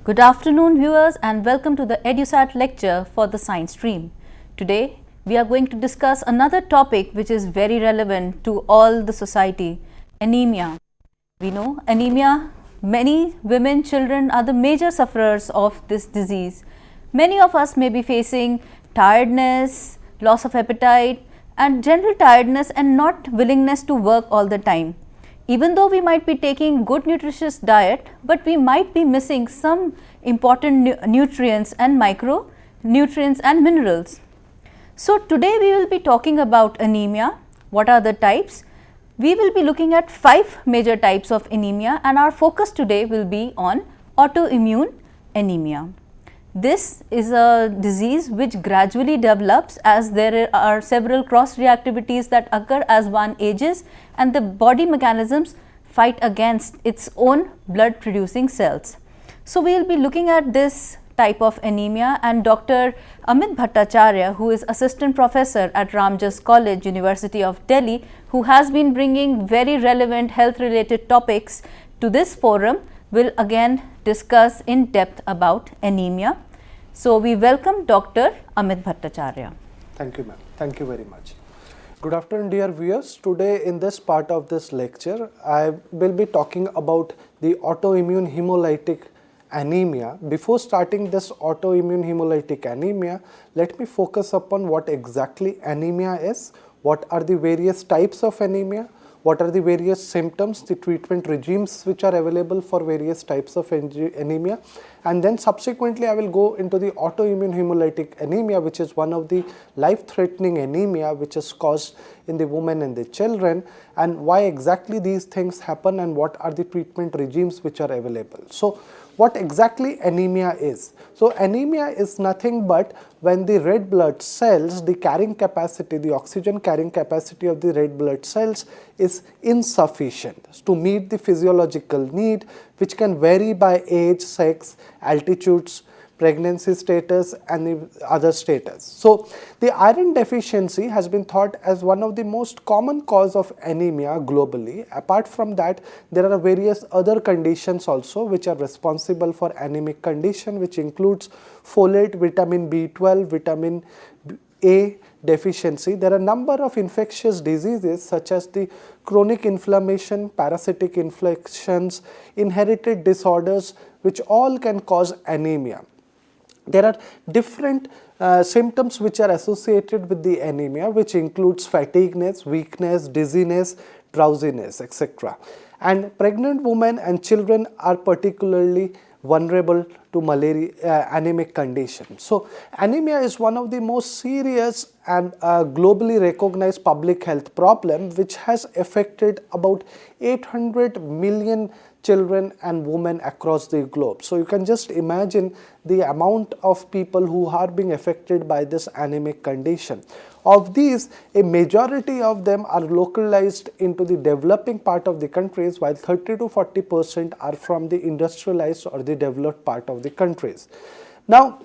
Good afternoon viewers and welcome to the EduSat lecture for the science stream. Today we are going to discuss another topic which is very relevant to all the society, anemia. We know anemia, many women, children are the major sufferers of this disease. Many of us may be facing tiredness, loss of appetite and general tiredness and not willingness to work all the time. Even though we might be taking good nutritious diet, but we might be missing some important nutrients and micronutrients and minerals. So today we will be talking about anemia. What are the types? We will be looking at 5 major types of anemia and our focus today will be on autoimmune anemia. This is a disease which gradually develops as there are several cross reactivities that occur as one ages and the body mechanisms fight against its own blood producing cells. So we will be looking at this type of anemia and Dr. Amit Bhattacharya, who is assistant professor at Ramjas College, University of Delhi, who has been bringing very relevant health related topics to this forum, will again discuss in depth about anemia. So we welcome Dr. Amit Bhattacharya. Thank you, ma'am. Thank you very much. Good afternoon, dear viewers. Today in this part of this lecture, I will be talking about the autoimmune hemolytic anemia. Before starting this autoimmune hemolytic anemia, let me focus upon what exactly anemia is, what are the various types of anemia, what are the various symptoms, the treatment regimes which are available for various types of anemia, and then subsequently I will go into the autoimmune hemolytic anemia, which is one of the life-threatening anemia which is caused in the women and the children, and why exactly these things happen and what are the treatment regimes which are available. So what exactly anemia is? So anemia is nothing but when the red blood cells, the carrying capacity, the oxygen carrying capacity of the red blood cells is insufficient to meet the physiological need, which can vary by age, sex, altitudes, pregnancy status and the other status. So the iron deficiency has been thought as one of the most common cause of anemia globally. Apart from that, there are various other conditions also which are responsible for anemic condition, which includes folate, vitamin B12, vitamin A deficiency. There are a number of infectious diseases such as the chronic inflammation, parasitic infections, inherited disorders, which all can cause anemia. There are different symptoms which are associated with the anemia, which includes fatigueness, weakness, dizziness, drowsiness, etc. And pregnant women and children are particularly vulnerable to malaria anemic condition. So anemia is one of the most serious and globally recognized public health problem which has affected about 800 million children and women across the globe. So you can just imagine the amount of people who are being affected by this anemic condition. Of these, a majority of them are localized into the developing part of the countries, while 30 to 40% are from the industrialized or the developed part of the countries. Now,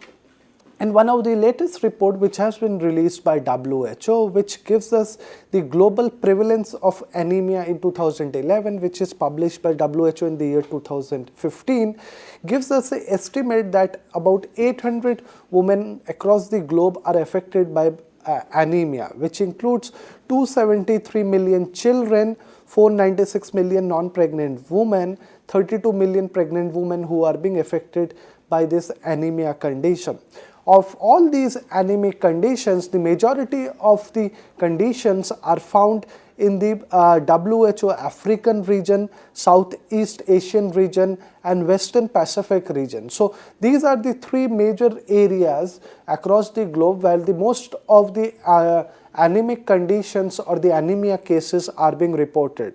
in one of the latest report which has been released by WHO, which gives us the global prevalence of anemia in 2011, which is published by WHO in the year 2015, gives us an estimate that about 800 women across the globe are affected by anemia, which includes 273 million children, 496 million non-pregnant women, 32 million pregnant women who are being affected by this anemia condition. Of all these anemic conditions, the majority of the conditions are found in the WHO African region, Southeast Asian region and Western Pacific region. So these are the 3 major areas across the globe where the most of the anemic conditions or the anemia cases are being reported.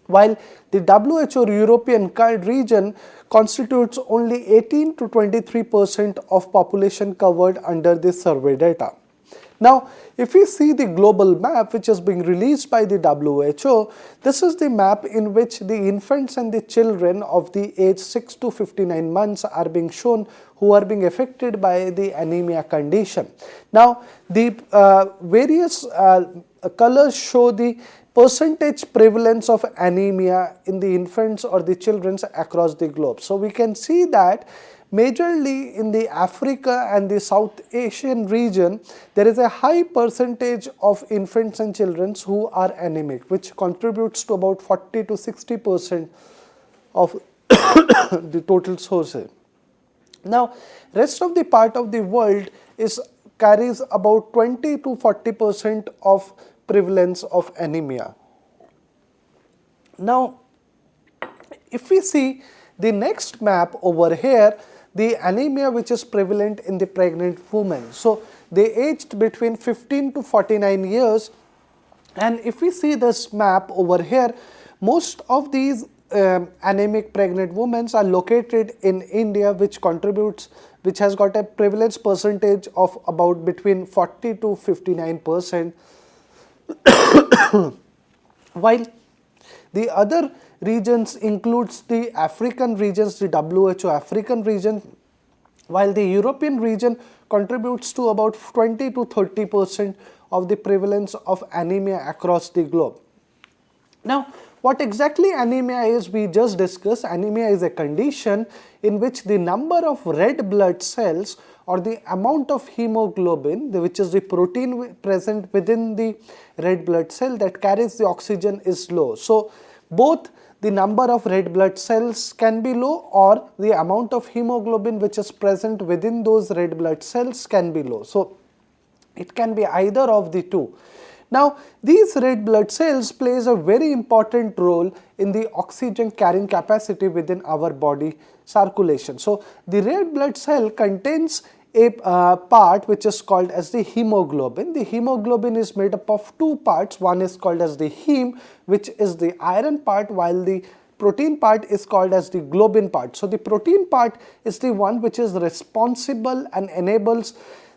While the WHO European region constitutes only 18 to 23% of population covered under this survey data. Now, if we see the global map which is being released by the WHO, this is the map in which the infants and the children of the age 6 to 59 months are being shown who are being affected by the anemia condition. Now, the various colors show the percentage prevalence of anemia in the infants or the children across the globe. So we can see that majorly in the Africa and the South Asian region, there is a high percentage of infants and children who are anemic, which contributes to about 40 to 60% of the total sources. Now, rest of the part of the world carries about 20 to 40% of prevalence of anemia. Now, if we see the next map over here, the anemia which is prevalent in the pregnant women. So, they aged between 15 to 49 years, and if we see this map over here, most of these anemic pregnant women are located in India, which has got a prevalence percentage of about between 40 to 59%, while the other regions includes the African regions, the WHO African region, while the European region contributes to about 20 to 30% of the prevalence of anemia across the globe. Now, what exactly anemia is, we just discussed. Anemia is a condition in which the number of red blood cells or the amount of hemoglobin, which is the protein present within the red blood cell that carries the oxygen, is low. So, both the number of red blood cells can be low, or the amount of hemoglobin which is present within those red blood cells can be low. So, it can be either of the two. Now, these red blood cells plays a very important role in the oxygen carrying capacity within our body circulation. So, the red blood cell contains a part which is called as the hemoglobin. The hemoglobin is made up of two parts. One is called as the heme, which is the iron part, while the protein part is called as the globin part. So, the protein part is the one which is responsible and enables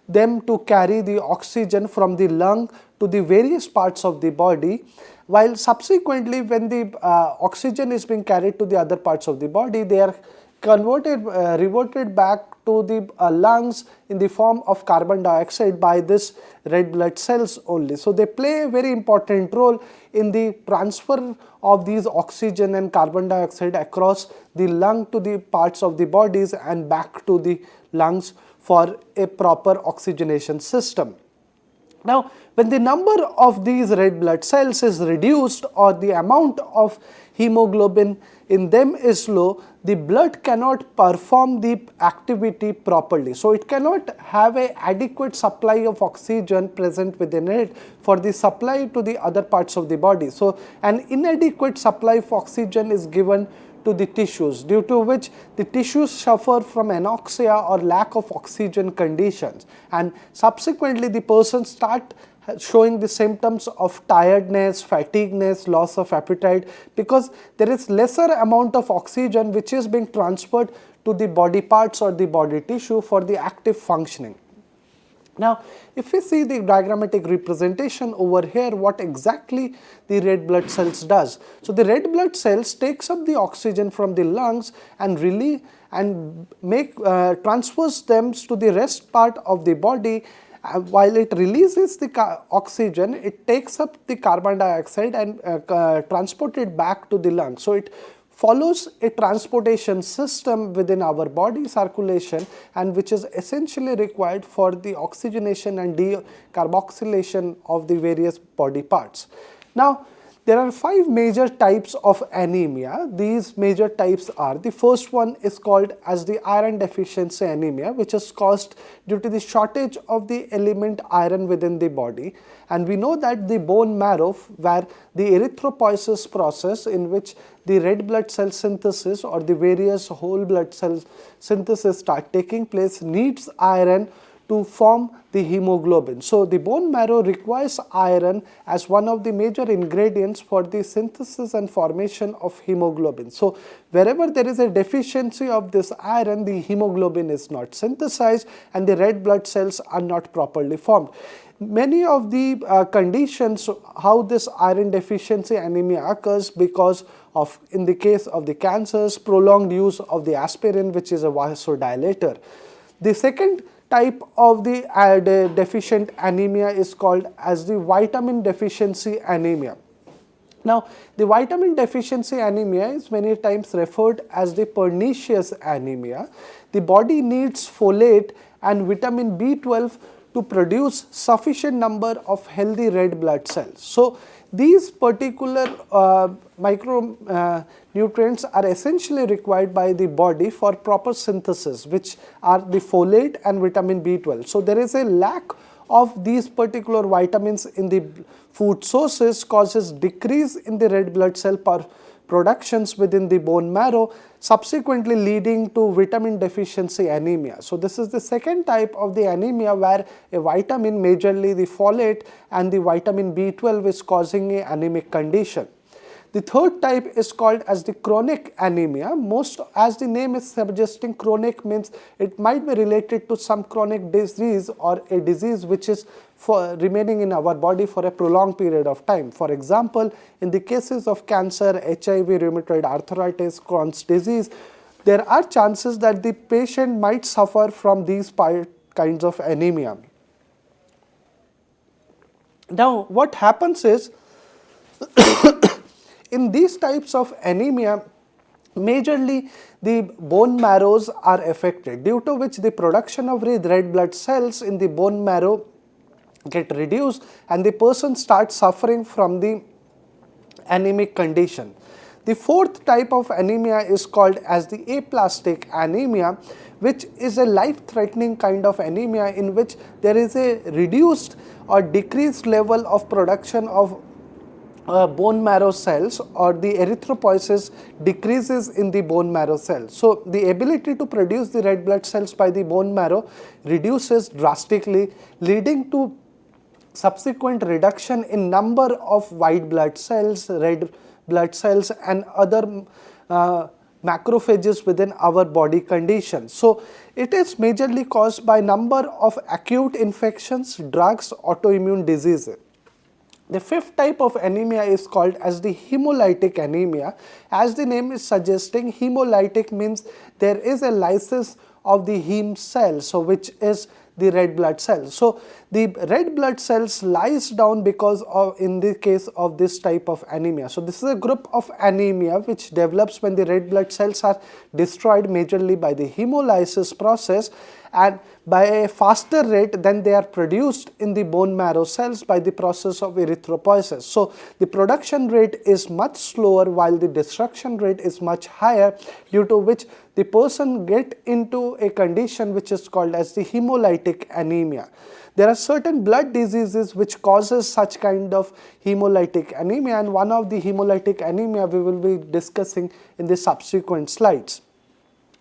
them to carry the oxygen from the lung to the various parts of the body, while subsequently when the oxygen is being carried to the other parts of the body, they are reverted back to the lungs in the form of carbon dioxide by this red blood cells only. So, they play a very important role in the transfer of these oxygen and carbon dioxide across the lung to the parts of the bodies and back to the lungs for a proper oxygenation system. Now, when the number of these red blood cells is reduced or the amount of hemoglobin in them is low, the blood cannot perform the activity properly. So, it cannot have an adequate supply of oxygen present within it for the supply to the other parts of the body. So, an inadequate supply of oxygen is given to the tissues, due to which the tissues suffer from anoxia or lack of oxygen conditions, and subsequently the person start showing the symptoms of tiredness, fatigueness, loss of appetite, because there is lesser amount of oxygen which is being transferred to the body parts or the body tissue for the active functioning. Now, if we see the diagrammatic representation over here, what exactly the red blood cells does. So, the red blood cells takes up the oxygen from the lungs and transfers them to the rest part of the body. While it releases the oxygen, it takes up the carbon dioxide and transport it back to the lungs. So, it follows a transportation system within our body circulation, and which is essentially required for the oxygenation and decarboxylation of the various body parts. Now, there are 5 major types of anemia. These major types are, the first one is called as the iron deficiency anemia, which is caused due to the shortage of the element iron within the body. And we know that the bone marrow, where the erythropoiesis process in which the red blood cell synthesis or the various whole blood cell synthesis start taking place, needs iron to form the hemoglobin. So, the bone marrow requires iron as one of the major ingredients for the synthesis and formation of hemoglobin. So, wherever there is a deficiency of this iron, the hemoglobin is not synthesized and the red blood cells are not properly formed. Many of the conditions how this iron deficiency anemia occurs because of, in the case of the cancers, prolonged use of the aspirin, which is a vasodilator. The second type of the deficient anemia is called as the vitamin deficiency anemia. Now, the vitamin deficiency anemia is many times referred as the pernicious anemia. The body needs folate and vitamin B12 to produce sufficient number of healthy red blood cells. So, these particular micronutrients are essentially required by the body for proper synthesis, which are the folate and vitamin B12. So, there is a lack of these particular vitamins in the food sources causes decrease in the red blood cell productions within the bone marrow, subsequently leading to vitamin deficiency anemia. So, this is the second type of the anemia where a vitamin, majorly the folate and the vitamin B12, is causing a anemic condition. The third type is called as the chronic anemia. Most, as the name is suggesting, chronic means it might be related to some chronic disease or a disease which is remaining in our body for a prolonged period of time. For example, in the cases of cancer, HIV, rheumatoid arthritis, Crohn's disease, there are chances that the patient might suffer from these kinds of anemia. Now, what happens is, in these types of anemia, majorly the bone marrows are affected, due to which the production of red blood cells in the bone marrow get reduced and the person starts suffering from the anemic condition. The fourth type of anemia is called as the aplastic anemia, which is a life-threatening kind of anemia in which there is a reduced or decreased level of production of bone marrow cells, or the erythropoiesis decreases in the bone marrow cells. So, the ability to produce the red blood cells by the bone marrow reduces drastically, leading to subsequent reduction in number of white blood cells, red blood cells and other macrophages within our body condition. So, it is majorly caused by number of acute infections, drugs, autoimmune diseases. The fifth type of anemia is called as the hemolytic anemia. As the name is suggesting, hemolytic means there is a lysis of the heme cell, so which is the red blood cells. So, the red blood cells lies down because of, in the case of this type of anemia. So, this is a group of anemia which develops when the red blood cells are destroyed majorly by the hemolysis process, and by a faster rate than they are produced in the bone marrow cells by the process of erythropoiesis. So, the production rate is much slower while the destruction rate is much higher, due to which the person get into a condition which is called as the hemolytic anemia. There are certain blood diseases which causes such kind of hemolytic anemia, and one of the hemolytic anemia we will be discussing in the subsequent slides.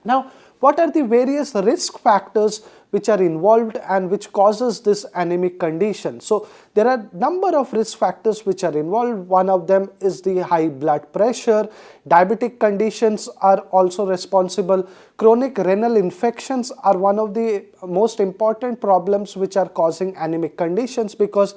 Now, what are the various risk factors which are involved and which causes this anemic condition? So, there are number of risk factors which are involved. One of them is the high blood pressure. Diabetic conditions are also responsible. Chronic renal infections are one of the most important problems which are causing anemic conditions, because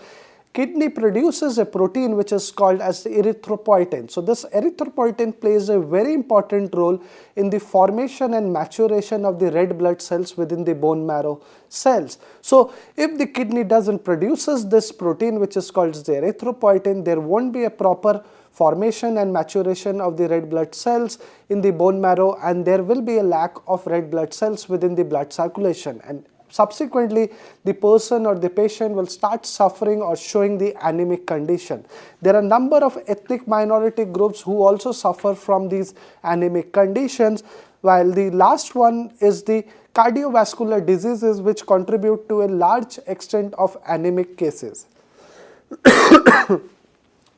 kidney produces a protein which is called as the erythropoietin. So, this erythropoietin plays a very important role in the formation and maturation of the red blood cells within the bone marrow cells. So, if the kidney doesn't produces this protein which is called the erythropoietin, there won't be a proper formation and maturation of the red blood cells in the bone marrow, and there will be a lack of red blood cells within the blood circulation, and subsequently the person or the patient will start suffering or showing the anemic condition. There are a number of ethnic minority groups who also suffer from these anemic conditions, while the last one is the cardiovascular diseases which contribute to a large extent of anemic cases.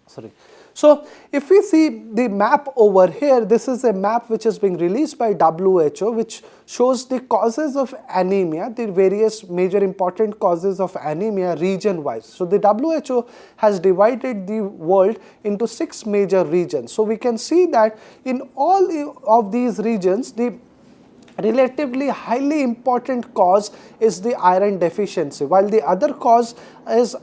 Sorry. So, if we see the map over here, this is a map which is being released by WHO, which shows the causes of anemia, the various major important causes of anemia region wise. So, the WHO has divided the world into 6 major regions. So, we can see that in all of these regions, the relatively highly important cause is the iron deficiency, while the other cause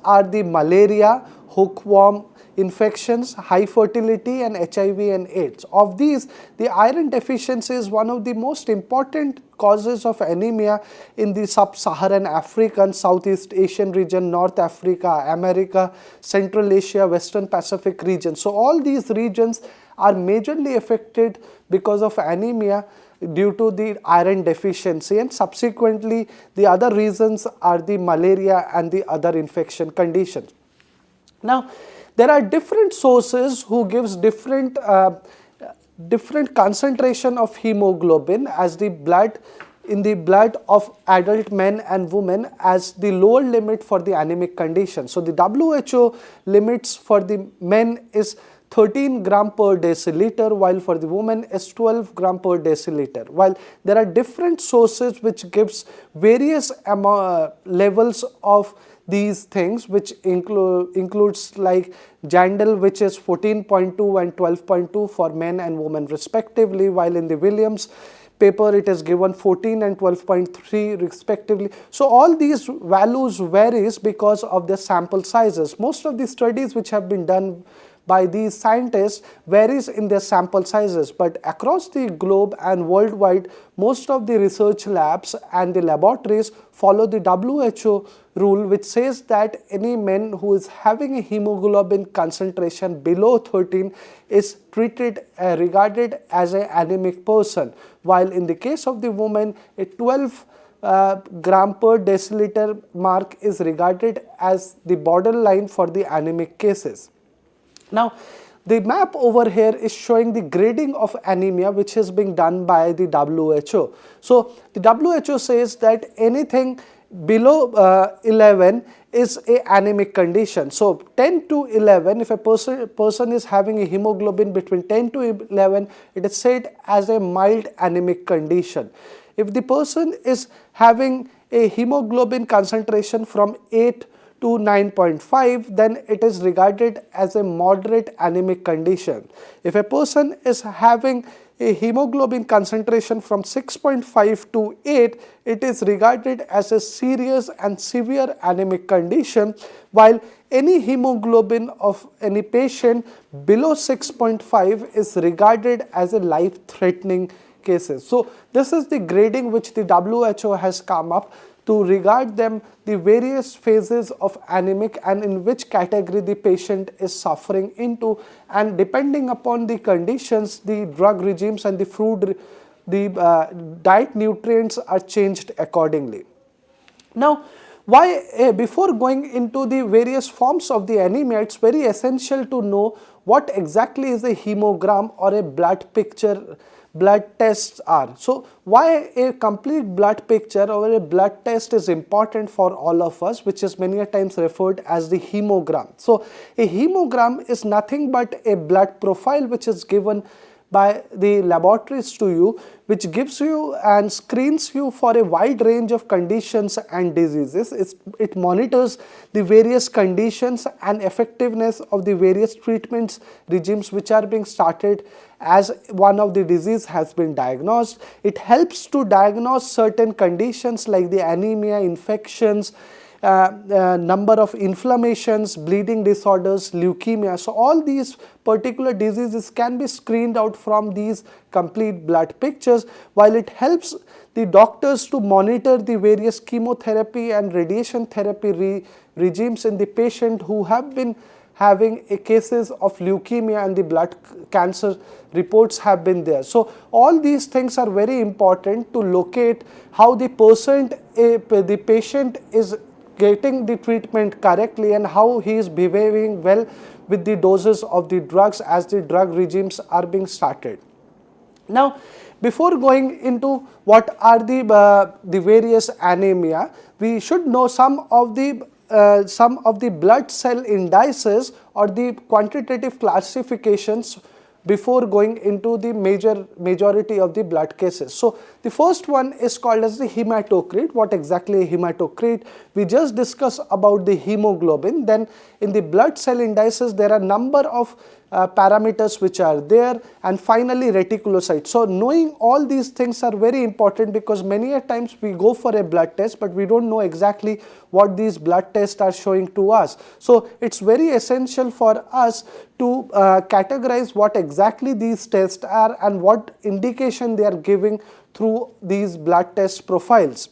are the malaria, hookworm, infections, high fertility, and HIV and AIDS. Of these, the iron deficiency is one of the most important causes of anemia in the sub-Saharan African, Southeast Asian region, North Africa, America, Central Asia, Western Pacific region. So all these regions are majorly affected because of anemia due to the iron deficiency, and subsequently the other reasons are the malaria and the other infection conditions. Now, there are different sources who gives different concentration of hemoglobin as the blood in the blood of adult men and women as the lower limit for the anemic condition. So the WHO limits for the men is 13 gram per deciliter, while for the woman is 12 gram per deciliter. While there are different sources which gives various levels of these things, which includes like Jandal, which is 14.2 and 12.2 for men and women respectively, while in the Williams paper it is given 14 and 12.3 respectively. So all these values varies because of the sample sizes. Most of the studies which have been done by these scientists varies in their sample sizes, but across the globe and worldwide, most of the research labs and the laboratories follow the WHO rule, which says that any man who is having a hemoglobin concentration below 13 is regarded as an anemic person, while in the case of the woman, a 12 gram per deciliter mark is regarded as the borderline for the anemic cases. Now, the map over here is showing the grading of anemia, which is being done by the WHO. So, the WHO says that anything below 11 is a anemic condition. So, 10 to 11, if a person is having a hemoglobin between 10 to 11, it is said as a mild anemic condition. If the person is having a hemoglobin concentration from 8 to 9.5, then it is regarded as a moderate anemic condition. If a person is having a hemoglobin concentration from 6.5 to 8, it is regarded as a serious and severe anemic condition, while any hemoglobin of any patient below 6.5 is regarded as a life-threatening cases. So this is the grading which the WHO has come up to regard them the various phases of anemic and in which category the patient is suffering into, and depending upon the conditions, the drug regimes and the food, the diet nutrients are changed accordingly. Now, before going into the various forms of the anemia, it's very essential to know what exactly is a hemogram or a blood picture. Blood tests are. So, why a complete blood picture or a blood test is important for all of us, which is many a times referred as the hemogram. So, a hemogram is nothing but a blood profile which is given by the laboratories to you, which gives you and screens you for a wide range of conditions and diseases. It monitors the various conditions and effectiveness of the various treatments regimes which are being started as one of the disease has been diagnosed. It helps to diagnose certain conditions like the anemia, infections, number of inflammations, bleeding disorders, leukemia. So all these particular diseases can be screened out from these complete blood pictures, while it helps the doctors to monitor the various chemotherapy and radiation therapy regimes in the patient who have been having cases of leukemia and the blood cancer reports have been there. So all these things are very important to locate how the patient is getting the treatment correctly and how he is behaving well with the doses of the drugs as the drug regimes are being started. Now, before going into what are the various anemia, we should know some of the blood cell indices or the quantitative classifications before going into the majority of the blood cases. So, The first one is called as the hematocrit. What exactly a hematocrit? We just discussed about the hemoglobin. Then in the blood cell indices, there are number of parameters which are there, and finally reticulocytes. So knowing all these things are very important, because many a times we go for a blood test but we don't know exactly what these blood tests are showing to us. So it's very essential for us to categorize what exactly these tests are and what indication they are giving through these blood test profiles.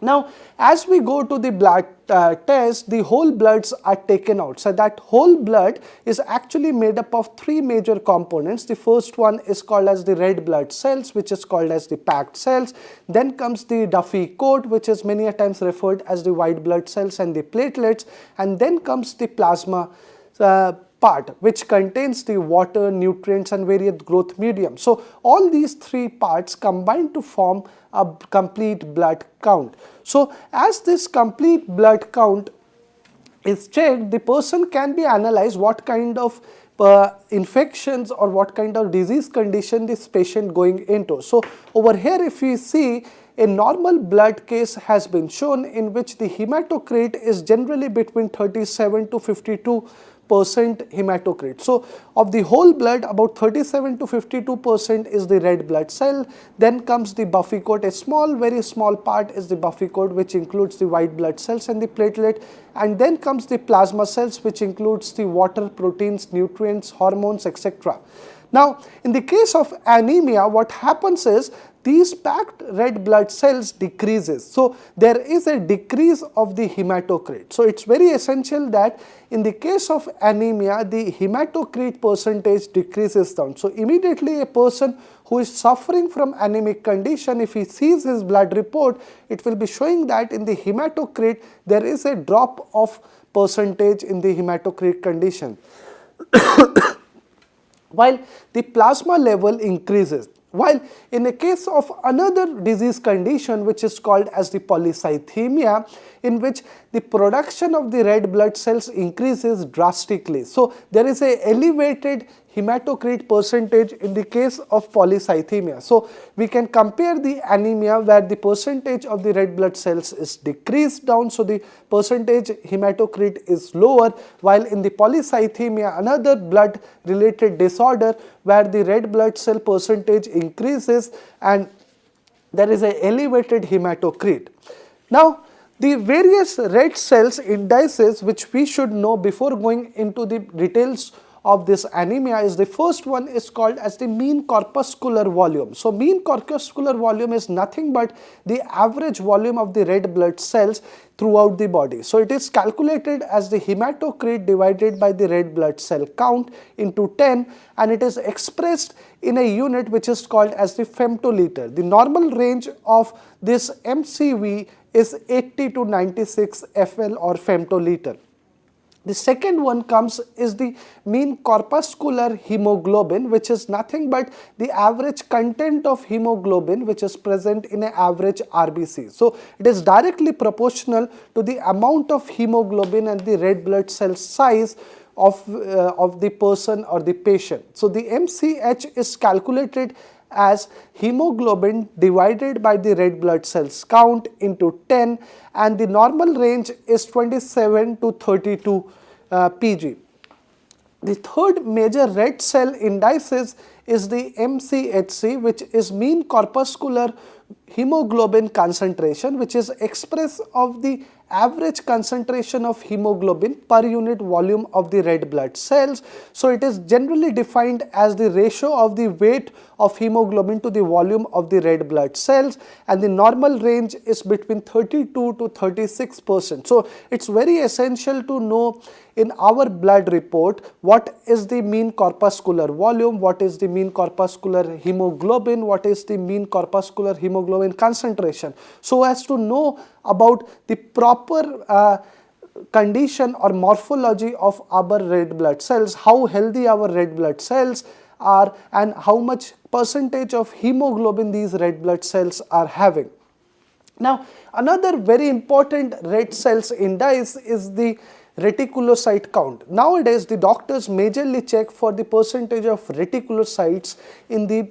Now, as we go to the blood test, the whole bloods are taken out. So that whole blood is actually made up of three major components. The first one is called as the red blood cells, which is called as the packed cells. Then comes the Duffy coat, which is many a times referred as the white blood cells, and the platelets. And then comes the plasma part, which contains the water, nutrients and various growth medium. So all these three parts combine to form a complete blood count. So as this complete blood count is checked, the person can be analyzed what kind of infections or what kind of disease condition this patient going into. So over here, if we see, a normal blood case has been shown in which the hematocrit is generally between 37 to 52% hematocrit. So of the whole blood, about 37 to 52% is the red blood cell. Then comes the Buffy coat. A small, very small part is the Buffy coat, which includes the white blood cells and the platelet. And then comes the plasma cells, which includes the water, proteins, nutrients, hormones, etc. Now, in the case of anemia, what happens is these packed red blood cells decreases. So there is a decrease of the hematocrit. So it's very essential that in the case of anemia, the hematocrit percentage decreases down. So immediately a person who is suffering from anemic condition, if he sees his blood report, it will be showing that in the hematocrit there is a drop of percentage in the hematocrit condition. While the plasma level increases. While in a case of another disease condition, which is called as the polycythemia, in which the production of the red blood cells increases drastically. So there is a elevated hematocrit percentage in the case of polycythemia. So we can compare the anemia where the percentage of the red blood cells is decreased down, so the percentage hematocrit is lower, while in the polycythemia, another blood related disorder where the red blood cell percentage increases and there is a elevated hematocrit. Now, the various red cells indices which we should know before going into the details of this anemia is, the first one is called as the mean corpuscular volume. So mean corpuscular volume is nothing but the average volume of the red blood cells throughout the body. So it is calculated as the hematocrit divided by the red blood cell count into 10, and it is expressed in a unit which is called as the femtoliter. The normal range of this MCV is 80 to 96 FL or femtoliter. The second one comes is the mean corpuscular hemoglobin, which is nothing but the average content of hemoglobin which is present in an average RBC. So it is directly proportional to the amount of hemoglobin and the red blood cell size of the person or the patient. So the MCH is calculated as hemoglobin divided by the red blood cells count into 10, and the normal range is 27 to 32 pg. The third major red cell indices is the MCHC, which is mean corpuscular hemoglobin concentration, which is express of the average concentration of hemoglobin per unit volume of the red blood cells. So it is generally defined as the ratio of the weight of hemoglobin to the volume of the red blood cells, and the normal range is between 32 to 36%. So it's very essential to know in our blood report what is the mean corpuscular volume, what is the mean corpuscular hemoglobin, what is the mean corpuscular hemoglobin concentration, so as to know about the proper condition or morphology of our red blood cells, how healthy our red blood cells are and how much percentage of hemoglobin these red blood cells are having. Now, another very important red cells index is the reticulocyte count. Nowadays, the doctors majorly check for the percentage of reticulocytes in the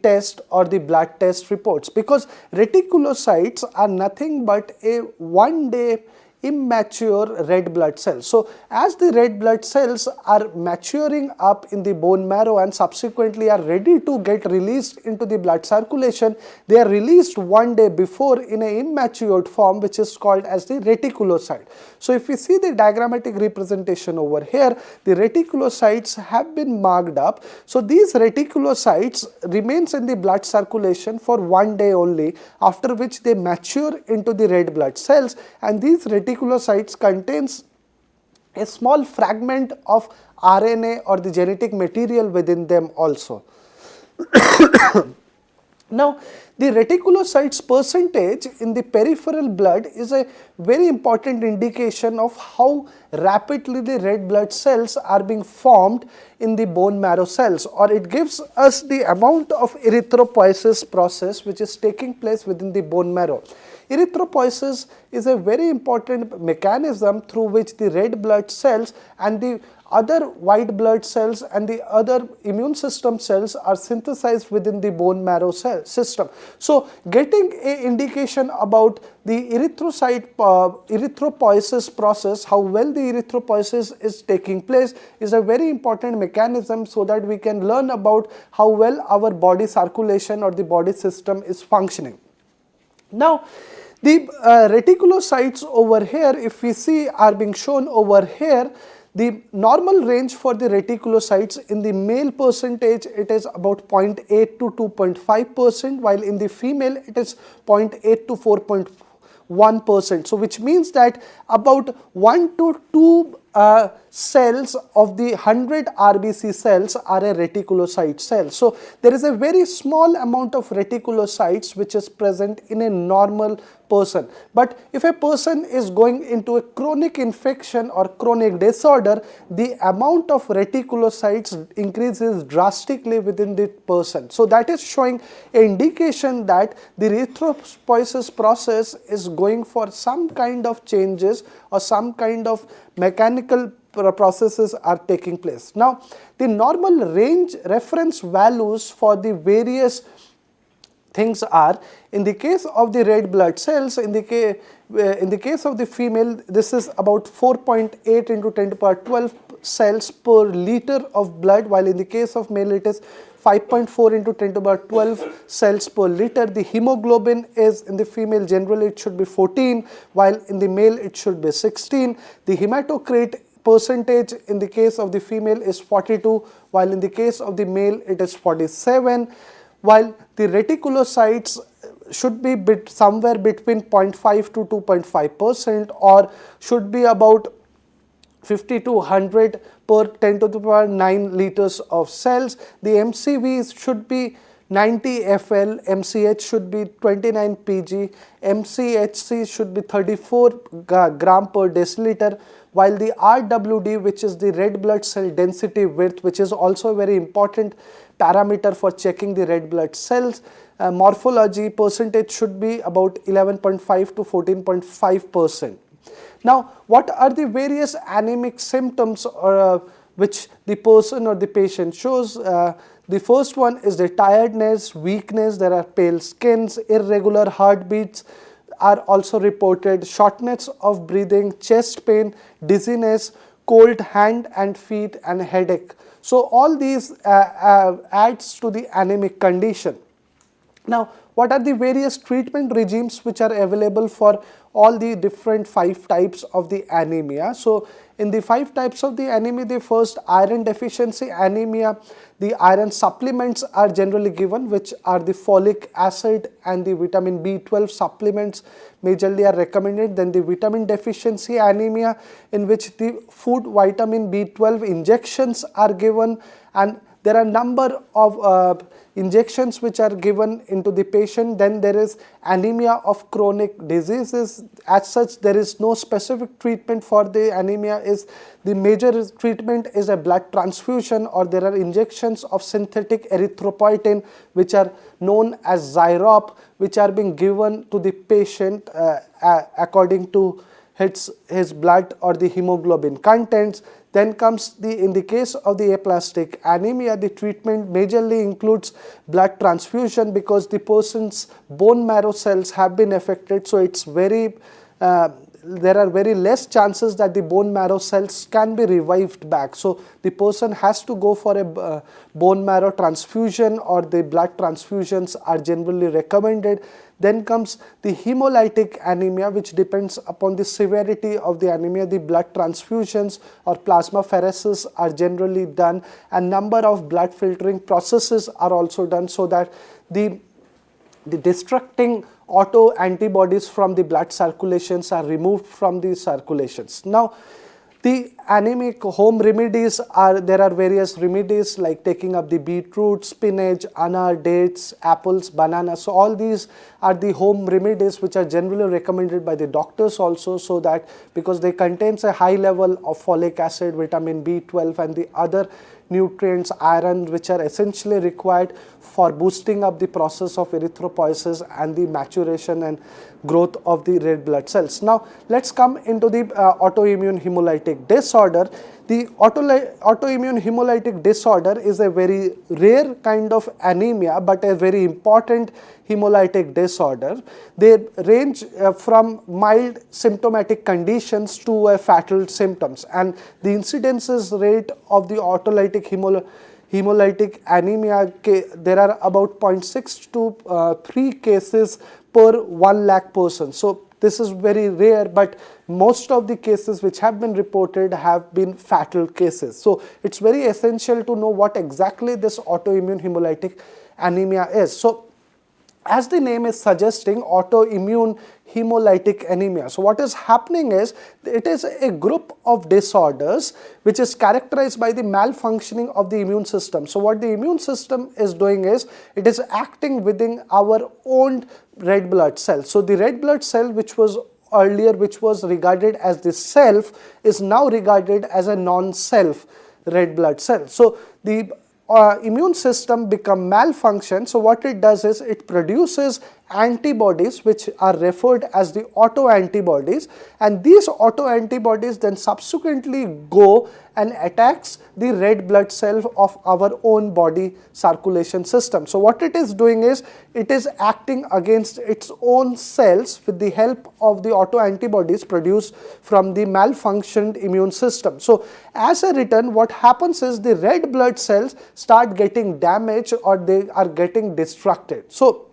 test or the blood test reports, because reticulocytes are nothing but a one-day immature red blood cells. So, as the red blood cells are maturing up in the bone marrow and subsequently are ready to get released into the blood circulation, they are released one day before in an immatured form, which is called as the reticulocyte. So, if we see the diagrammatic representation over here, the reticulocytes have been marked up. So, these reticulocytes remains in the blood circulation for one day only, after which they mature into the red blood cells, and these reticulocytes contains a small fragment of RNA or the genetic material within them also. Now, the reticulocytes percentage in the peripheral blood is a very important indication of how rapidly the red blood cells are being formed in the bone marrow cells, or it gives us the amount of erythropoiesis process which is taking place within the bone marrow. Erythropoiesis is a very important mechanism through which the red blood cells and the other white blood cells and the other immune system cells are synthesized within the bone marrow cell system. So, getting an indication about the erythropoiesis process, how well the erythropoiesis is taking place, is a very important mechanism, so that we can learn about how well our body circulation or the body system is functioning. Now, the reticulocytes over here, if we see, are being shown over here. The normal range for the reticulocytes in the male percentage, it is about 0.8 to 2.5%, while in the female it is 0.8 to 4.1%. So, which means that about 1 to 2 cells of the 100 RBC cells are a reticulocyte cell. So, there is a very small amount of reticulocytes which is present in a normal person. But if a person is going into a chronic infection or chronic disorder, the amount of reticulocytes increases drastically within the person. So, that is showing an indication that the erythropoiesis process is going for some kind of changes or some kind of mechanical processes are taking place. Now, the normal range reference values for the various things are, in the case of the red blood cells, in the case of the female, this is about 4.8 into 10 to the power 12 cells per liter of blood, while in the case of male it is 5.4 into 10 to the power 12 cells per liter. The hemoglobin is, in the female generally it should be 14, while in the male it should be 16. The hematocrit percentage in the case of the female is 42, while in the case of the male it is 47, while the reticulocytes should be somewhere between 0.5 to 2.5%, or should be about 50 to 100 per 10 to the power 9 liters of cells. The MCV should be 90 FL, MCH should be 29 pg, MCHC should be 34 gram per deciliter, while the RWD, which is the red blood cell density width, which is also a very important parameter for checking the red blood cells, morphology percentage should be about 11.5 to 14.5%. Now, what are the various anemic symptoms which the person or the patient shows? The first one is the tiredness, weakness, there are pale skins, irregular heartbeats are also reported, shortness of breathing, chest pain, dizziness, cold hand and feet, and headache. So, all these adds to the anemic condition. Now, what are the various treatment regimes which are available for all the different 5 types of the anemia? So, in the 5 types of the anemia, the first iron deficiency anemia, the iron supplements are generally given, which are the folic acid and the vitamin B12 supplements majorly are recommended. Then the vitamin deficiency anemia, in which the food vitamin B12 injections are given, and there are number of injections which are given into the patient. Then there is anemia of chronic diseases. As such, there is no specific treatment for the anemia. Is the major treatment is a blood transfusion, or there are injections of synthetic erythropoietin which are known as Xyrop, which are being given to the patient according to hits his blood or the hemoglobin contents. Then comes in the case of the aplastic anemia, the treatment majorly includes blood transfusion because the person's bone marrow cells have been affected. So it's there are very less chances that the bone marrow cells can be revived back. So the person has to go for a bone marrow transfusion, or the blood transfusions are generally recommended. Then comes the hemolytic anemia, which depends upon the severity of the anemia. The blood transfusions or plasmapheresis are generally done, and number of blood filtering processes are also done so that the destructing auto-antibodies from the blood circulations are removed from the circulations. Now, the anemic home remedies there are various remedies like taking up the beetroot, spinach, anar, dates, apples, bananas. So all these are the home remedies which are generally recommended by the doctors also, so that because they contains a high level of folic acid, vitamin B12 and the other nutrients, iron, which are essentially required for boosting up the process of erythropoiesis and the maturation and growth of the red blood cells. Now, let's come into the autoimmune hemolytic disorder. The autoimmune hemolytic disorder is a very rare kind of anemia, but a very important hemolytic disorder. They range from mild symptomatic conditions to fatal symptoms, and the incidences rate of the autolytic hemolytic anemia, there are about 0.6 to 3 cases per 1 lakh person. So this is very rare, but most of the cases which have been reported have been fatal cases. So it's very essential to know what exactly this autoimmune hemolytic anemia is. So as the name is suggesting, autoimmune hemolytic anemia. So what is happening is, it is a group of disorders which is characterized by the malfunctioning of the immune system. So what the immune system is doing is, it is acting within our own red blood cells. So the red blood cell, which was earlier, which was regarded as the self, is now regarded as a non-self red blood cell. So the immune system become malfunction. So what it does is, it produces antibodies which are referred as the autoantibodies, and these autoantibodies then subsequently go and attacks the red blood cell of our own body circulation system. So what it is doing is, it is acting against its own cells with the help of the autoantibodies produced from the malfunctioned immune system. So as a return, what happens is, the red blood cells start getting damaged or they are getting destructed. So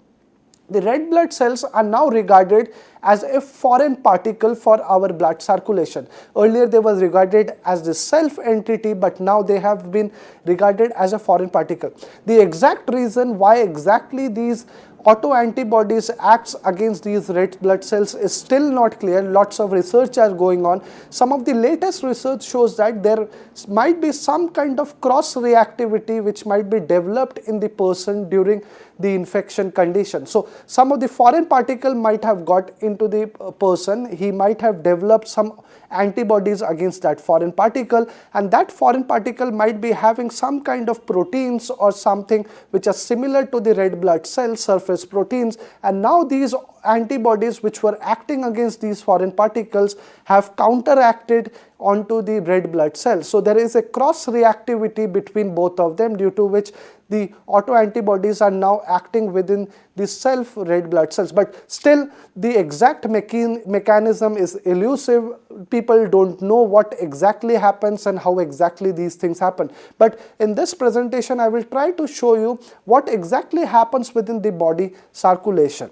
the red blood cells are now regarded as a foreign particle for our blood circulation. Earlier they was regarded as the self entity, but now they have been regarded as a foreign particle. The exact reason why exactly these autoantibodies acts against these red blood cells is still not clear. Lots of research are going on. Some of the latest research shows that there might be some kind of cross reactivity which might be developed in the person during the infection condition. So some of the foreign particle might have got into the person, he might have developed some antibodies against that foreign particle, and that foreign particle might be having some kind of proteins or something which are similar to the red blood cell surface proteins, and now these antibodies which were acting against these foreign particles have counteracted onto the red blood cells. So there is a cross reactivity between both of them, due to which the autoantibodies are now acting within the self red blood cells. But still the exact mechanism is elusive. People don't know what exactly happens and how exactly these things happen. But in this presentation I will try to show you what exactly happens within the body circulation.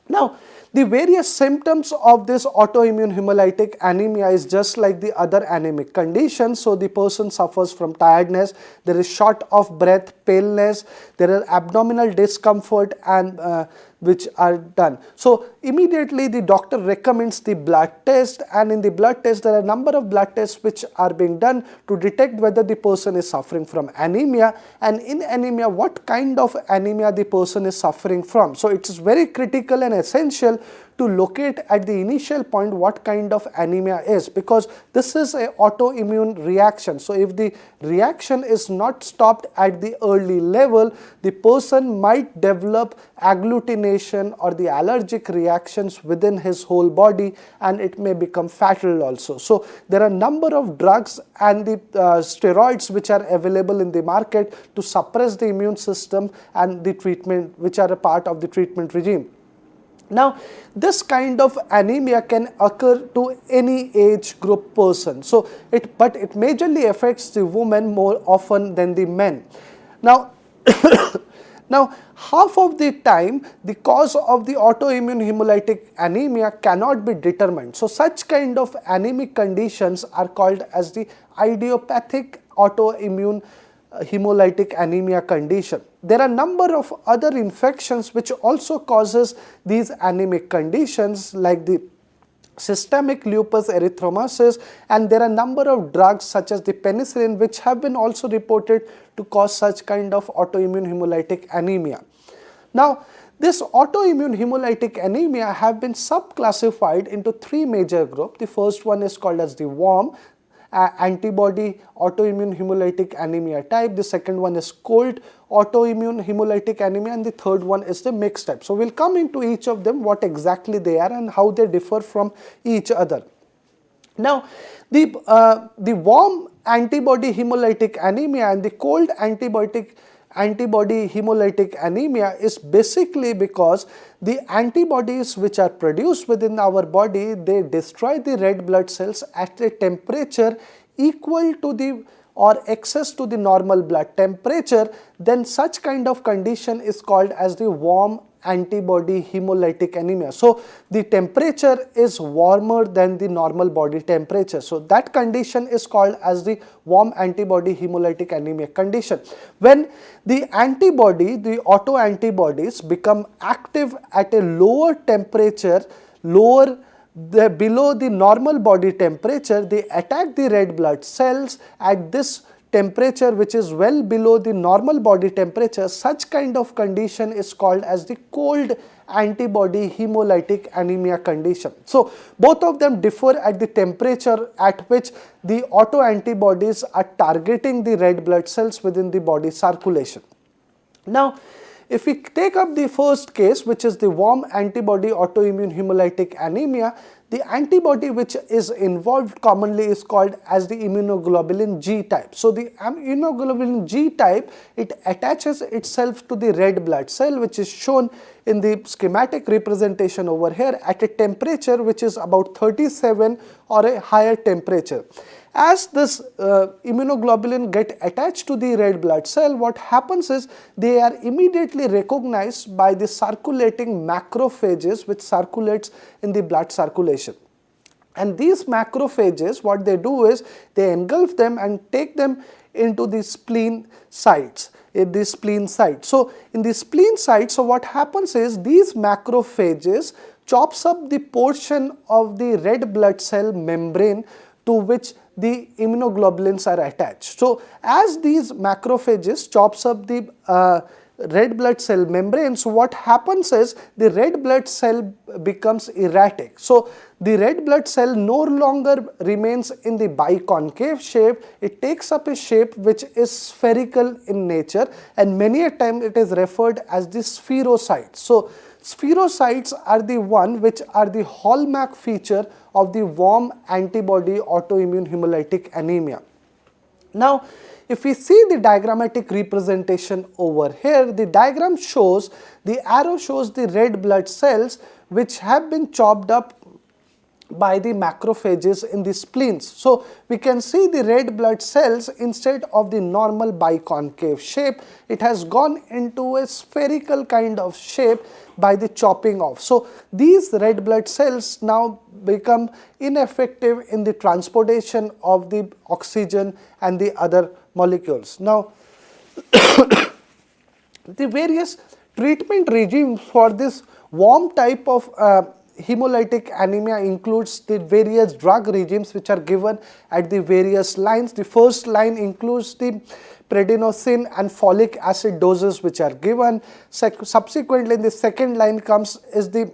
Now, the various symptoms of this autoimmune hemolytic anemia is just like the other anemic conditions. So the person suffers from tiredness, there is short of breath, paleness, there is abdominal discomfort, and which are done. So immediately the doctor recommends the blood test, and in the blood test there are a number of blood tests which are being done to detect whether the person is suffering from anemia, and in anemia what kind of anemia the person is suffering from. So it is very critical and essential to locate at the initial point what kind of anemia is, because this is an autoimmune reaction. So if the reaction is not stopped at the early level, the person might develop agglutination or the allergic reactions within his whole body, and it may become fatal also. So there are a number of drugs and the steroids which are available in the market to suppress the immune system and the treatment, which are a part of the treatment regime. Now, this kind of anemia can occur to any age group person. So but it majorly affects the women more often than the men. Now, now, half of the time, the cause of the autoimmune hemolytic anemia cannot be determined. So such kind of anemic conditions are called as the idiopathic autoimmune hemolytic anemia condition. There are a number of other infections which also causes these anemic conditions, like the systemic lupus erythematosus, and there are a number of drugs such as the penicillin which have been also reported to cause such kind of autoimmune hemolytic anemia. Now, this autoimmune hemolytic anemia have been subclassified into three major groups. The first one is called as the warm antibody autoimmune hemolytic anemia type. The second one is cold autoimmune hemolytic anemia, and the third one is the mixed type. So we'll come into each of them, what exactly they are and how they differ from each other. Now, the warm antibody hemolytic anemia and the cold antibody hemolytic anemia is basically because the antibodies which are produced within our body, they destroy the red blood cells at a temperature equal to the or excess to the normal blood temperature. Then such kind of condition is called as the warm antibody hemolytic anemia. So the temperature is warmer than the normal body temperature. So that condition is called as the warm antibody hemolytic anemia condition. When the antibody, the autoantibodies become active at a lower temperature, below the normal body temperature, they attack the red blood cells at this temperature which is well below the normal body temperature. Such kind of condition is called as the cold antibody hemolytic anemia condition. So both of them differ at the temperature at which the autoantibodies are targeting the red blood cells within the body circulation. Now, if we take up the first case, which is the warm antibody autoimmune hemolytic anemia, the antibody which is involved commonly is called as the immunoglobulin G type. So the immunoglobulin G type, it attaches itself to the red blood cell, which is shown in the schematic representation over here at a temperature which is about 37 or a higher temperature. As this immunoglobulin get attached to the red blood cell, what happens is they are immediately recognized by the circulating macrophages which circulates in the blood circulation. And these macrophages, what they do is they engulf them and take them into the spleen sites. In the spleen site. So in the spleen site, so what happens is these macrophages chops up the portion of the red blood cell membrane to which the immunoglobulins are attached. So as these macrophages chops up the red blood cell membrane, so what happens is the red blood cell becomes erratic. So the red blood cell no longer remains in the biconcave shape, it takes up a shape which is spherical in nature, and many a time it is referred as the spherocytes. So spherocytes are the one which are the hallmark feature of the warm antibody autoimmune hemolytic anemia. Now, if we see the diagrammatic representation over here, the diagram shows, the arrow shows the red blood cells which have been chopped up by the macrophages in the spleens. So we can see the red blood cells, instead of the normal biconcave shape, it has gone into a spherical kind of shape by the chopping off. So these red blood cells now become ineffective in the transportation of the oxygen and the other molecules. Now the various treatment regimes for this warm type of hemolytic anemia includes the various drug regimes which are given at the various lines. The first line includes the prednisone and folic acid doses which are given. Subsequently, in the second line comes is the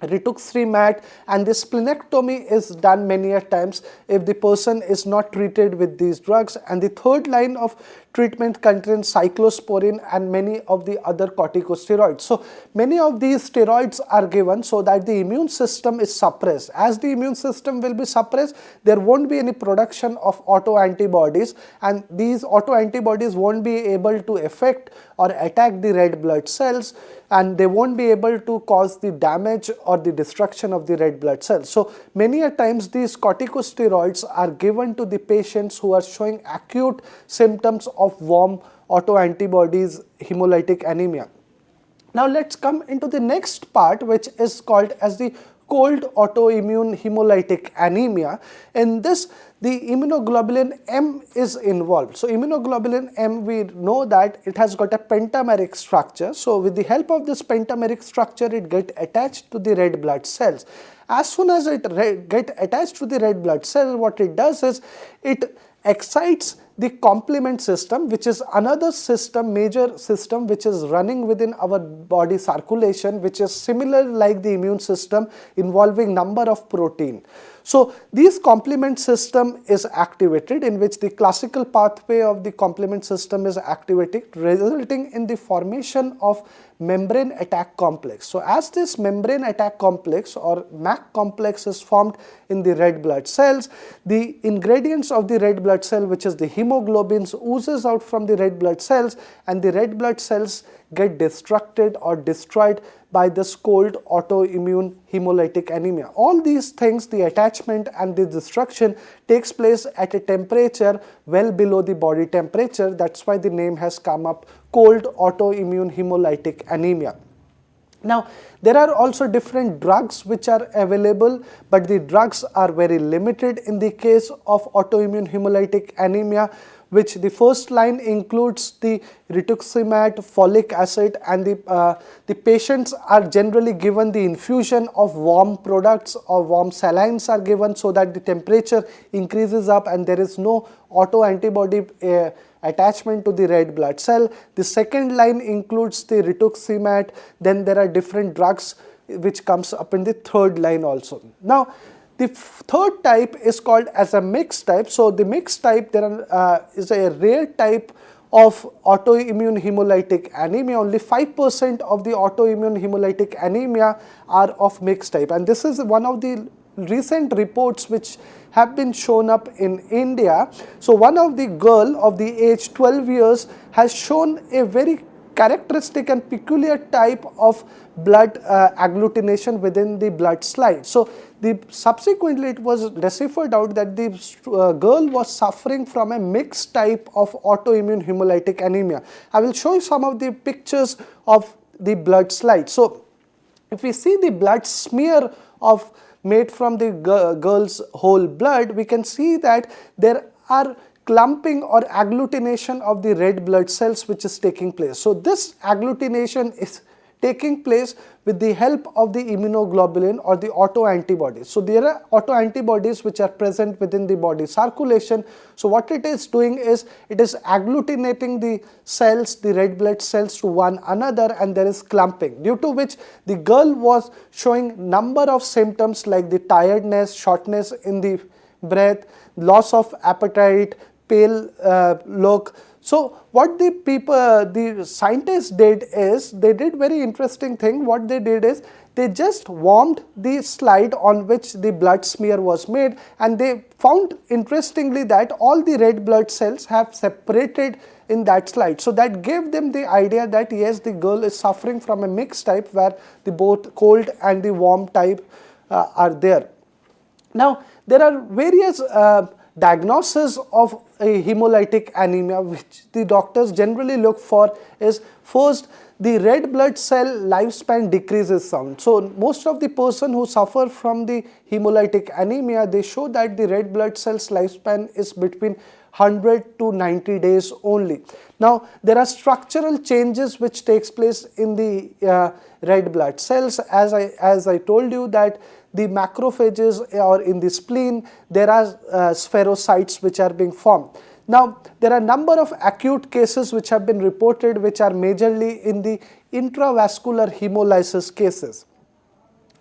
rituximab, and the splenectomy is done many a times if the person is not treated with these drugs. And the third line of treatment contains cyclosporin and many of the other corticosteroids. So many of these steroids are given so that the immune system is suppressed. As the immune system will be suppressed, there won't be any production of autoantibodies, and these autoantibodies won't be able to affect or attack the red blood cells, and they won't be able to cause the damage or the destruction of the red blood cells. So many a times these corticosteroids are given to the patients who are showing acute symptoms of warm autoantibodies hemolytic anemia. Now let's come into the next part, which is called as the cold autoimmune hemolytic anemia. In this, the immunoglobulin M is involved. So immunoglobulin M, we know that it has got a pentameric structure. So with the help of this pentameric structure, it gets attached to the red blood cells. As soon as it gets attached to the red blood cell, what it does is it excites the complement system, which is another system, major system, which is running within our body circulation, which is similar like the immune system, involving number of protein. So this complement system is activated, in which the classical pathway of the complement system is activated, resulting in the formation of membrane attack complex. So as this membrane attack complex or MAC complex is formed in the red blood cells, the ingredients of the red blood cell, which is the hemoglobins, oozes out from the red blood cells, and the red blood cells get destructed or destroyed by this cold autoimmune hemolytic anemia. All these things, the attachment and the destruction, takes place at a temperature well below the body temperature. That's why the name has come up, cold autoimmune hemolytic anemia. Now, there are also different drugs which are available, but the drugs are very limited in the case of autoimmune hemolytic anemia, which the first line includes the rituximab, folic acid, and the patients are generally given the infusion of warm products or warm salines are given so that the temperature increases up and there is no autoantibody attachment to the red blood cell. The second line includes the rituximab. Then there are different drugs which comes up in the third line also. Now, the third type is called as a mixed type. So the mixed type, is a rare type of autoimmune hemolytic anemia. Only 5% of the autoimmune hemolytic anemia are of mixed type, and this is one of the recent reports which have been shown up in India. So one of the girl of the age 12 years has shown a very characteristic and peculiar type of blood agglutination within the blood slide. So subsequently it was deciphered out that the girl was suffering from a mixed type of autoimmune hemolytic anemia. I will show you some of the pictures of the blood slide. So if we see the blood smear made from the girl's whole blood, we can see that there are clumping or agglutination of the red blood cells which is taking place. So this agglutination is taking place with the help of the immunoglobulin or the autoantibodies. So there are autoantibodies which are present within the body circulation. So what it is doing is, it is agglutinating the cells, the red blood cells, to one another, and there is clumping, due to which the girl was showing number of symptoms like the tiredness, shortness in the breath, loss of appetite, pale look. So what the scientists did is, they did very interesting thing. What they did is, they just warmed the slide on which the blood smear was made, and they found interestingly that all the red blood cells have separated in that slide. So that gave them the idea that yes, the girl is suffering from a mixed type where the both cold and the warm type are there. Now there are various diagnosis of a hemolytic anemia which the doctors generally look for is, first, the red blood cell lifespan decreases some. So most of the person who suffer from the hemolytic anemia, they show that the red blood cells lifespan is between 100 to 90 days only. Now there are structural changes which takes place in the red blood cells. As I told you that the macrophages or in the spleen, there are spherocytes which are being formed. Now there are number of acute cases which have been reported, which are majorly in the intravascular hemolysis cases.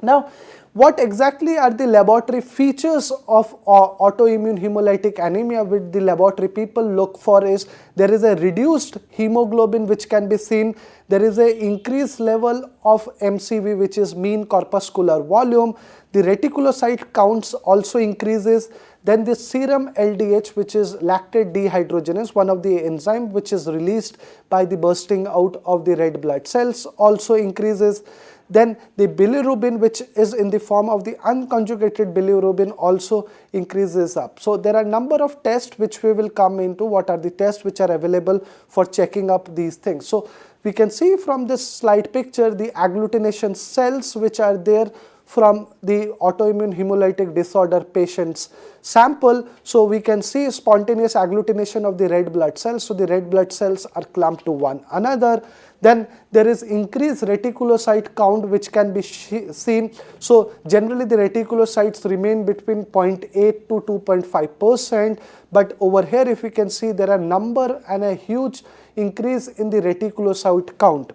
Now, what exactly are the laboratory features of autoimmune hemolytic anemia which the laboratory people look for is there is a reduced hemoglobin which can be seen, there is a increased level of MCV which is mean corpuscular volume, the reticulocyte counts also increases, then the serum LDH which is lactate dehydrogenase, one of the enzyme which is released by the bursting out of the red blood cells also increases. Then the bilirubin which is in the form of the unconjugated bilirubin also increases up. So there are number of tests which we will come into, what are the tests which are available for checking up these things. So we can see from this slide picture the agglutination cells which are there from the autoimmune hemolytic disorder patient's sample. So we can see spontaneous agglutination of the red blood cells. So the red blood cells are clumped to one another. Then there is increased reticulocyte count which can be seen. So generally the reticulocytes remain between 0.8 to 2.5%, but over here if we can see there are number and a huge increase in the reticulocyte count.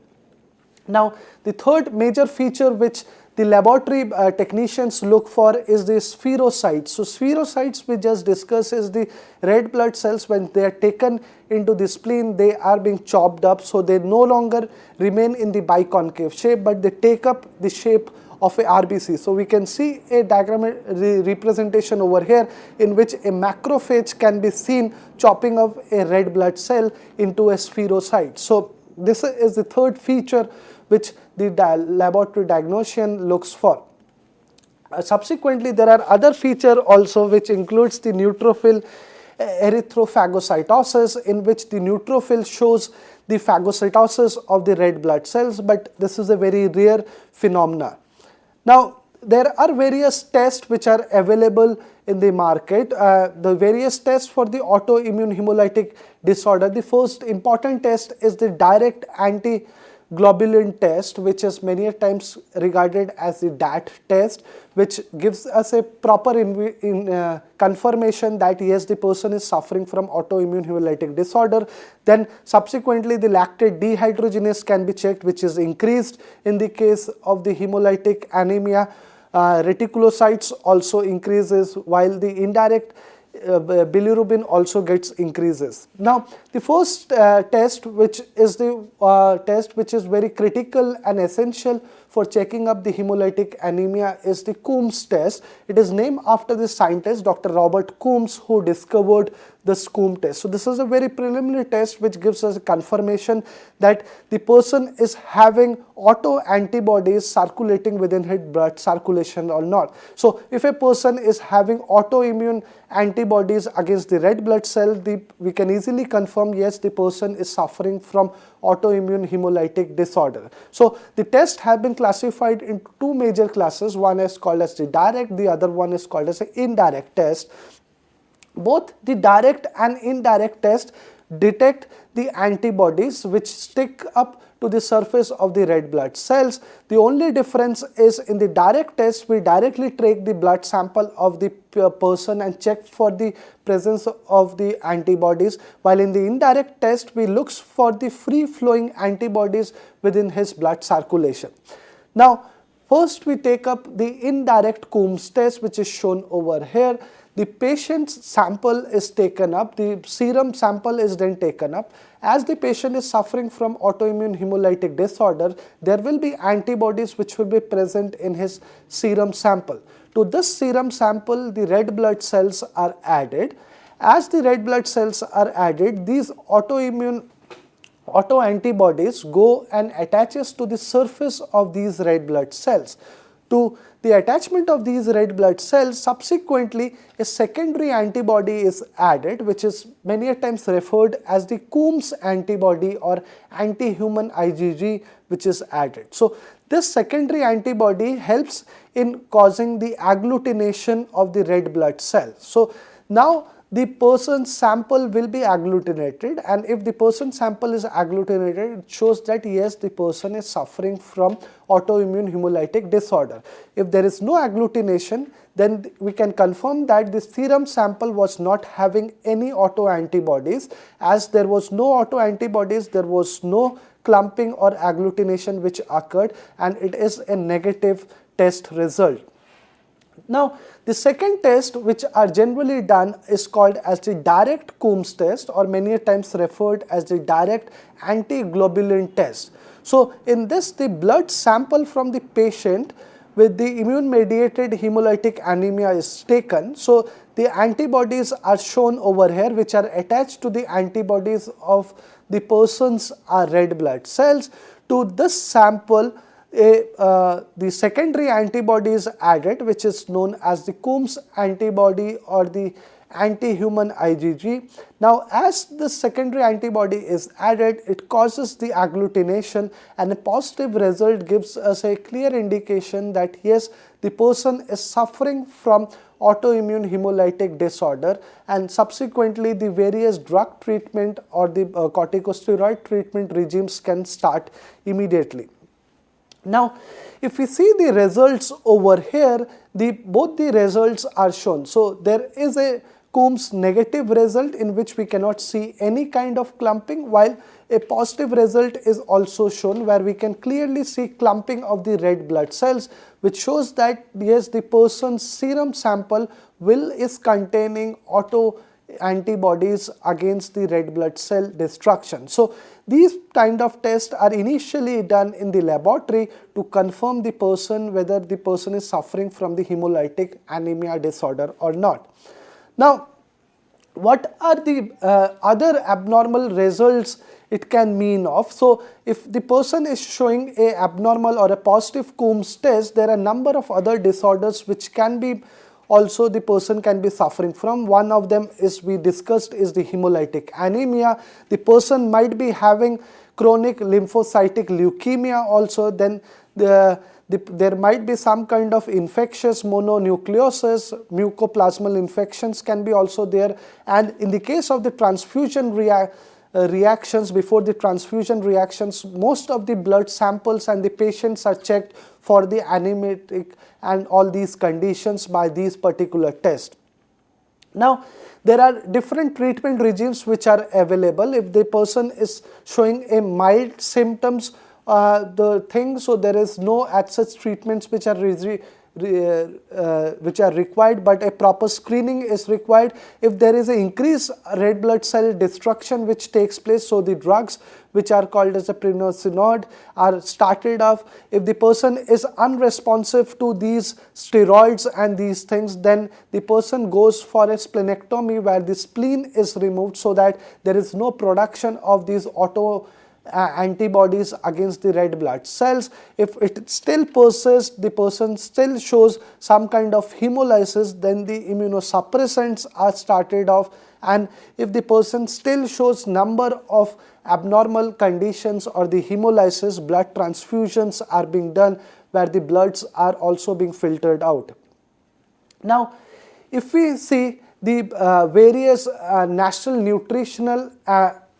Now the third major feature which the laboratory technicians look for is the spherocytes. So spherocytes we just discussed is the red blood cells when they are taken into the spleen, they are being chopped up, so they no longer remain in the biconcave shape but they take up the shape of a RBC. So we can see a diagram representation over here in which a macrophage can be seen chopping up a red blood cell into a spherocyte. So this is the third feature which the laboratory diagnostician looks for. Subsequently, there are other features also which includes the neutrophil erythrophagocytosis, in which the neutrophil shows the phagocytosis of the red blood cells, but this is a very rare phenomena. Now, there are various tests which are available in the market. The various tests for the autoimmune hemolytic disorder. The first important test is the direct anti-globulin test, which is many a times regarded as the DAT test, which gives us a proper confirmation that yes, the person is suffering from autoimmune hemolytic disorder. Then subsequently the lactate dehydrogenase can be checked, which is increased in the case of the hemolytic anemia. Reticulocytes also increases, while the indirect bilirubin also gets increases. Now the first test, which is the test which is very critical and essential for checking up the hemolytic anemia, is the Coombs test. It is named after the scientist Dr. Robert Coombs, who discovered the Coombs test. So this is a very preliminary test which gives us a confirmation that the person is having autoantibodies circulating within his blood circulation or not. So if a person is having autoimmune antibodies against the red blood cell, we can easily confirm yes, the person is suffering from autoimmune hemolytic disorder. So the tests have been classified into two major classes. One is called as the direct, the other one is called as an indirect test. Both the direct and indirect test detect the antibodies which stick up to the surface of the red blood cells. The only difference is in the direct test, we directly take the blood sample of the person and check for the presence of the antibodies, while in the indirect test, we look for the free flowing antibodies within his blood circulation. Now, first we take up the indirect Coombs test, which is shown over here. The patient's sample is taken up, the serum sample is then taken up. As the patient is suffering from autoimmune hemolytic disorder, there will be antibodies which will be present in his serum sample. To this serum sample, the red blood cells are added. As the red blood cells are added, these autoantibodies go and attaches to the surface of these red blood cells. To the attachment of these red blood cells, subsequently a secondary antibody is added, which is many a times referred as the Coombs antibody or anti-human IgG, which is added. So this secondary antibody helps in causing the agglutination of the red blood cells. So now the person's sample will be agglutinated, and if the person's sample is agglutinated, it shows that yes, the person is suffering from autoimmune hemolytic disorder. If there is no agglutination, then we can confirm that the serum sample was not having any autoantibodies. As there was no autoantibodies, there was no clumping or agglutination which occurred, and it is a negative test result. Now, the second test which are generally done is called as the direct Coombs test, or many times referred as the direct antiglobulin test. So, in this, the blood sample from the patient with the immune mediated hemolytic anemia is taken. So, the antibodies are shown over here, which are attached to the antibodies of the person's red blood cells. To this sample, the secondary antibody is added, which is known as the Coombs antibody or the anti-human IgG. Now, as the secondary antibody is added, it causes the agglutination, and a positive result gives us a clear indication that yes, the person is suffering from autoimmune hemolytic disorder, and subsequently the various drug treatment or the corticosteroid treatment regimes can start immediately. Now, if we see the results over here, both the results are shown. So, there is a Coombs negative result in which we cannot see any kind of clumping, while a positive result is also shown where we can clearly see clumping of the red blood cells, which shows that yes, the person's serum sample is containing auto antibodies against the red blood cell destruction. So, these kind of tests are initially done in the laboratory to confirm the person whether the person is suffering from the hemolytic anemia disorder or not. Now, what are the other abnormal results it can mean of? So, if the person is showing a abnormal or a positive Coombs test, there are a number of other disorders which can be also the person can be suffering from. One of them is we discussed is the hemolytic anemia. The person might be having chronic lymphocytic leukemia also. Then there might be some kind of infectious mononucleosis, mucoplasmal infections can be also there, and in the case of the transfusion reactions, before the transfusion reactions, most of the blood samples and the patients are checked for the anemic and all these conditions by these particular tests. Now, there are different treatment regimes which are available. If the person is showing a mild symptoms, so there is no as such treatments which are required, but a proper screening is required. If there is an increased red blood cell destruction which takes place, so the drugs which are called as a prednisone are started off. If the person is unresponsive to these steroids and these things, then the person goes for a splenectomy where the spleen is removed so that there is no production of these antibodies against the red blood cells. If it still persists, the person still shows some kind of hemolysis, then the immunosuppressants are started off, and if the person still shows number of abnormal conditions or the hemolysis, blood transfusions are being done where the bloods are also being filtered out. Now, if we see the various national nutritional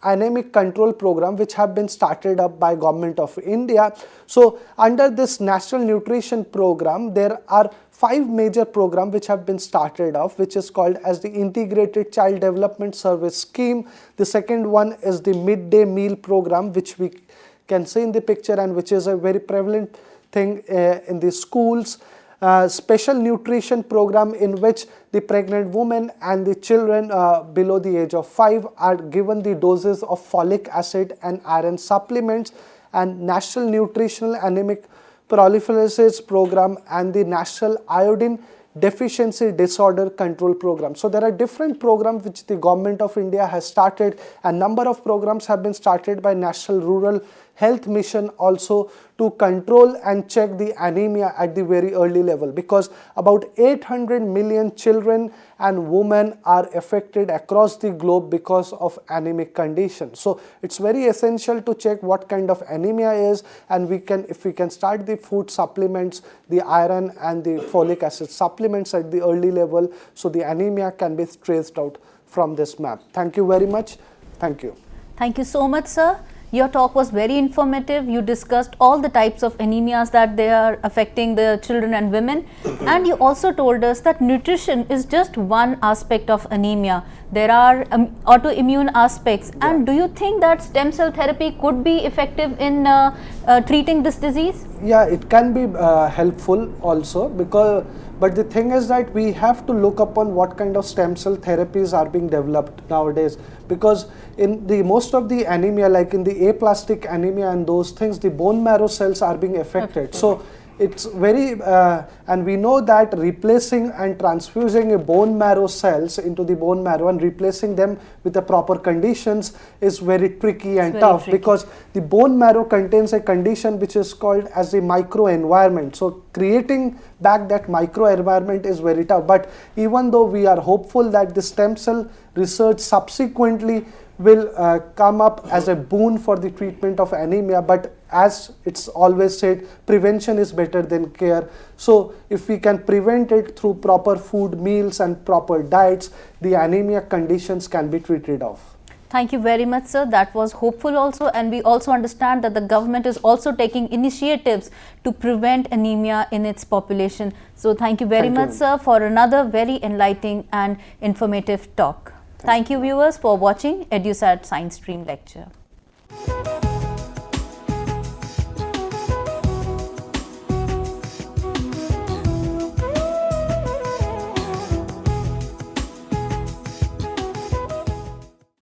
anemic control program which have been started up by Government of India. So, under this national nutrition program, there are 5 major programs which have been started off, which is called as the Integrated Child Development Service Scheme. The second one is the midday meal program, which we can see in the picture and which is a very prevalent thing in the schools. Special nutrition program in which the pregnant women and the children below the age of 5 are given the doses of folic acid and iron supplements, and National Nutritional Anemic Prophylaxis program and the National Iodine Deficiency Disorder Control program. So, there are different programs which the Government of India has started, and number of programs have been started by National Rural Health Mission also to control and check the anemia at the very early level, because about 800 million children and women are affected across the globe because of anemic conditions. So, it's very essential to check what kind of anemia is, and if we can start the food supplements, the iron and the folic acid supplements at the early level, so the anemia can be traced out from this map. Thank you very much. Thank you. Thank you so much, sir. Your talk was very informative. You discussed all the types of anemias that they are affecting the children and women, and you also told us that nutrition is just one aspect of anemia. There are autoimmune aspects, and do you think that stem cell therapy could be effective in treating this disease? Yeah, it can be helpful also, but the thing is that we have to look upon what kind of stem cell therapies are being developed nowadays, because in the most of the anemia, like in the aplastic anemia and those things, the bone marrow cells are being affected. So it's very and we know that replacing and transfusing a bone marrow cells into the bone marrow and replacing them with the proper conditions is very tricky and tough, because the bone marrow contains a condition which is called as the microenvironment. So creating back that microenvironment is very tough. But even though we are hopeful that the stem cell research subsequently will come up as a boon for the treatment of anemia, but as it's always said, prevention is better than care. So if we can prevent it through proper food, meals and proper diets, the anemia conditions can be treated off. Thank you very much, sir. That was hopeful also, and we also understand that the government is also taking initiatives to prevent anemia in its population. So thank you very much, sir, for another very enlightening and informative talk. Thank you, viewers, for watching EduSat Science Stream lecture.